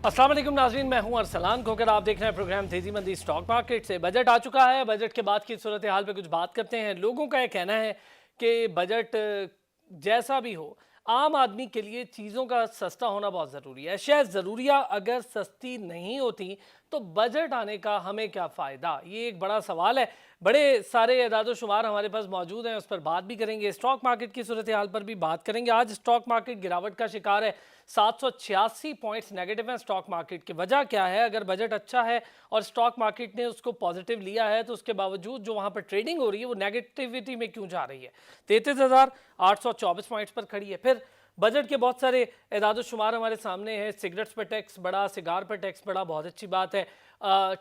अस्सलाम वालेकुम नाज़रीन, मैं हूं अरसलान खोकर। आप देख रहे हैं प्रोग्राम तेजी मंदी स्टॉक मार्केट से। बजट आ चुका है, बजट के बाद की सूरत हाल पे कुछ बात करते हैं। लोगों का यह कहना है कि बजट जैसा भी हो, आम आदमी के लिए चीज़ों का सस्ता होना बहुत ज़रूरी है। अशिया ज़रूरिया अगर सस्ती नहीं होती तो बजट आने का हमें क्या फ़ायदा, ये एक बड़ा सवाल है। बड़े सारे एदाद शुमार हमारे पास मौजूद हैं, उस पर बात भी करेंगे। स्टॉक मार्केट की सूरत हाल पर भी बात करेंगे। आज स्टॉक मार्केट गिरावट का शिकार है, 786 पॉइंट्स नेगेटिव हैं स्टॉक मार्केट की। वजह क्या है? अगर बजट अच्छा है और स्टॉक मार्केट ने उसको पॉजिटिव लिया है तो उसके बावजूद जो वहां पर ट्रेडिंग हो रही है वो नेगेटिविटी में क्यों जा रही है? 33,824 पॉइंट्स पर खड़ी है। फिर बजट के बहुत सारे एदाद शुमार हमारे सामने हैं। सिगरेट्स पर टैक्स बढ़ा, सिगार पर टैक्स बढ़ा, बहुत अच्छी बात है।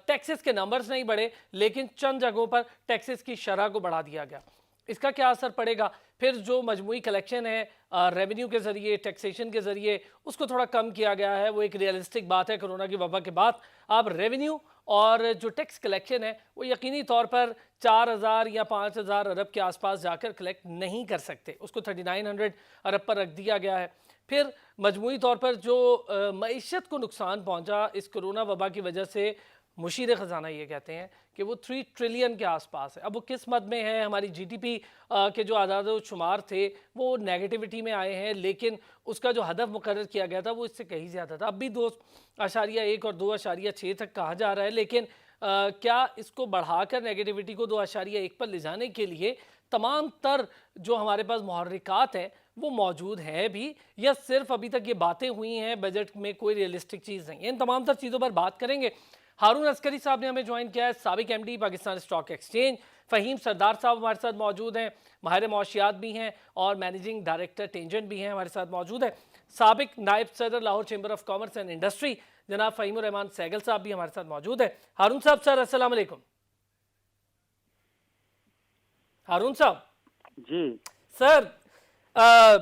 टैक्सेस के नंबर्स नहीं बढ़े, लेकिन चंद जगहों पर टैक्सेस की शरह को बढ़ा दिया गया। इसका क्या असर पड़ेगा? फिर जो मजमूई कलेक्शन है रेवेन्यू के ज़रिए, टैक्सेशन के ज़रिए, उसको थोड़ा कम किया गया है। वो एक रियलिस्टिक बात है। कोरोना की वबा के बाद आप रेवेन्यू और जो टैक्स कलेक्शन है वो यकीनी तौर पर 4,000 या 5,000 अरब के आसपास जाकर कलेक्ट नहीं कर सकते। उसको 3,900 अरब पर रख दिया गया है। फिर मजमूई तौर पर जो मईशत को नुकसान पहुंचा इस कोरोना वबा की वजह से, मुशीर ख़जाना ये कहते हैं कि वो 3 ट्रिलियन के आसपास है। अब वो किस मद में है? हमारी जीडीपी के जो आदाद शुमार थे वो नेगेटिविटी में आए हैं, लेकिन उसका जो हदफ मुकर्रर किया गया था वो इससे कहीं ज़्यादा था। अब भी 2.1 और 2.6 तक कहा जा रहा है, लेकिन क्या इसको बढ़ाकर नेगेटिविटी को 2.1 पर ले जाने के लिए तमाम तर जो हमारे पास मुहर्रिकात हैं वो मौजूद है भी, या सिर्फ अभी तक ये बातें हुई हैं, बजट में कोई रियलिस्टिक चीज़ नहीं है? इन तमाम तर चीज़ों पर बात करेंगे। हारून अस्करी साहब ने हमें ज्वाइन किया है, साबिक MD Pakistan stock exchange. Fahim Sardar साहब हमारे साथ मौजूद हैं, माहिर मौशियात भी हैं और मैनेजिंग डायरेक्टर टेंजेंट भी हैं, हमारे साथ मौजूद है। साबिक नायब सदर Lahore chamber of commerce and industry जनाब फ़हीमुर रहमान सहगल साहब भी हमारे साथ मौजूद है। हारून साहब, सर अस्सलाम वालेकुम। हारून साहब जी सर,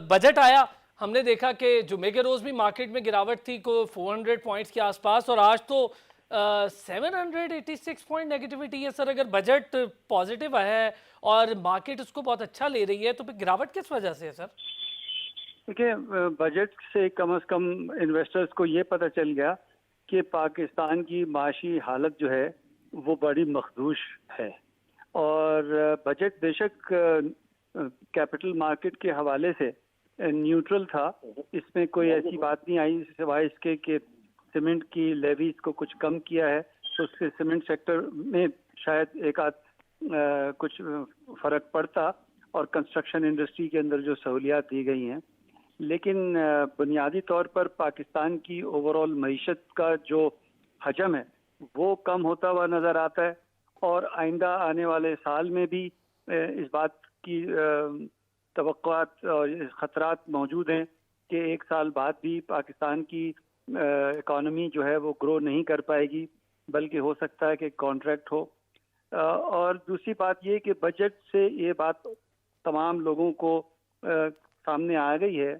बजट आया, हमने देखा कि जुमे के रोज़ भी मार्केट में गिरावट थी को 400 पॉइंट्स के आसपास, और आज तो 786 पॉइंट नेगेटिविटी है। सर, अगर बजट पॉजिटिव है और मार्केट उसको बहुत अच्छा ले रही है तो फिर गिरावट किस वजह से है सर? देखिए, बजट से कम इन्वेस्टर्स को ये पता चल गया कि पाकिस्तान की माशी हालत जो है वो बड़ी मखदूश है। और बजट बेशक कैपिटल मार्केट के हवाले से न्यूट्रल था। इसमें कोई ऐसी बात नहीं आई सिवाय इसके कि सीमेंट की लेवीज को कुछ कम किया है, तो उससे सीमेंट सेक्टर में शायद एक आध कुछ फर्क पड़ता और कंस्ट्रक्शन इंडस्ट्री के अंदर जो सहूलियात दी गई हैं। लेकिन बुनियादी तौर पर पाकिस्तान की ओवरऑल मईशत का जो हजम है वो कम होता हुआ नज़र आता है। और आइंदा आने वाले साल में भी इस बात की तवक्कुआत और खतरात मौजूद हैं कि एक साल बाद भी पाकिस्तान की इकॉनमी जो है वो ग्रो नहीं कर पाएगी, बल्कि हो सकता है कि कॉन्ट्रैक्ट हो। और दूसरी बात ये कि बजट से ये बात तमाम लोगों को सामने आ गई है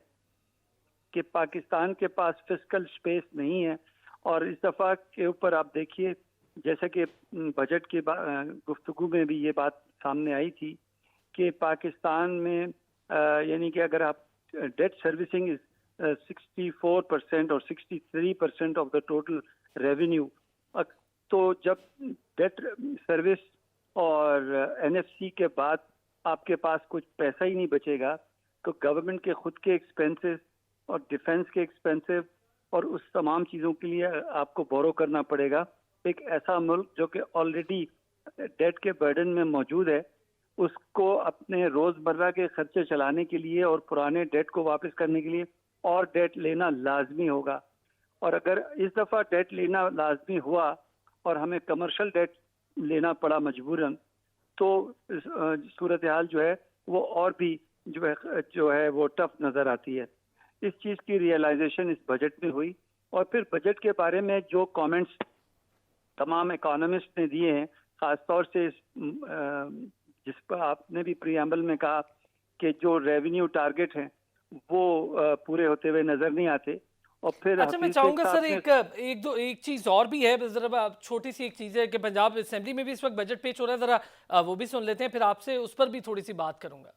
कि पाकिस्तान के पास फिस्कल स्पेस नहीं है। और इस दफ़ा के ऊपर आप देखिए, जैसे कि बजट की गुफ्तगू में भी ये बात सामने आई थी कि पाकिस्तान में यानी कि अगर आप डेट सर्विसिंग 64% और 63% ऑफ द टोटल रेवेन्यू, तो जब डेट सर्विस और एनएफसी के बाद आपके पास कुछ पैसा ही नहीं बचेगा तो गवर्नमेंट के खुद के एक्सपेंसेस और डिफेंस के एक्सपेंसेस और उस तमाम चीज़ों के लिए आपको बोरो करना पड़ेगा। एक ऐसा मुल्क जो कि ऑलरेडी डेट के बर्डन में मौजूद है, उसको अपने रोज़मर्रा के खर्चे चलाने के लिए और पुराने डेट को वापस करने के लिए और डेट लेना लाजमी होगा। और अगर इस दफ़ा डेट लेना लाजमी हुआ और हमें कमर्शियल डेट लेना पड़ा मजबूरन, तो सूरत हाल जो है वो और भी जो है वो टफ नज़र आती है। इस चीज़ की रियलाइजेशन इस बजट में हुई। और फिर बजट के बारे में जो कमेंट्स तमाम इकोनॉमिस्ट ने दिए हैं, ख़ासतौर से जिस पर आपने भी प्रीएम्बल में कहा कि जो रेवेन्यू टारगेट हैं वो पूरे होते हुए नज़र नहीं आते। और फिर अच्छा, मैं चाहूंगा सर एक चीज और भी है, जरा छोटी सी एक चीज है कि पंजाब असेंबली में भी इस वक्त बजट पेश हो रहा है, जरा वो भी सुन लेते हैं, फिर आपसे उस पर भी थोड़ी सी बात करूंगा।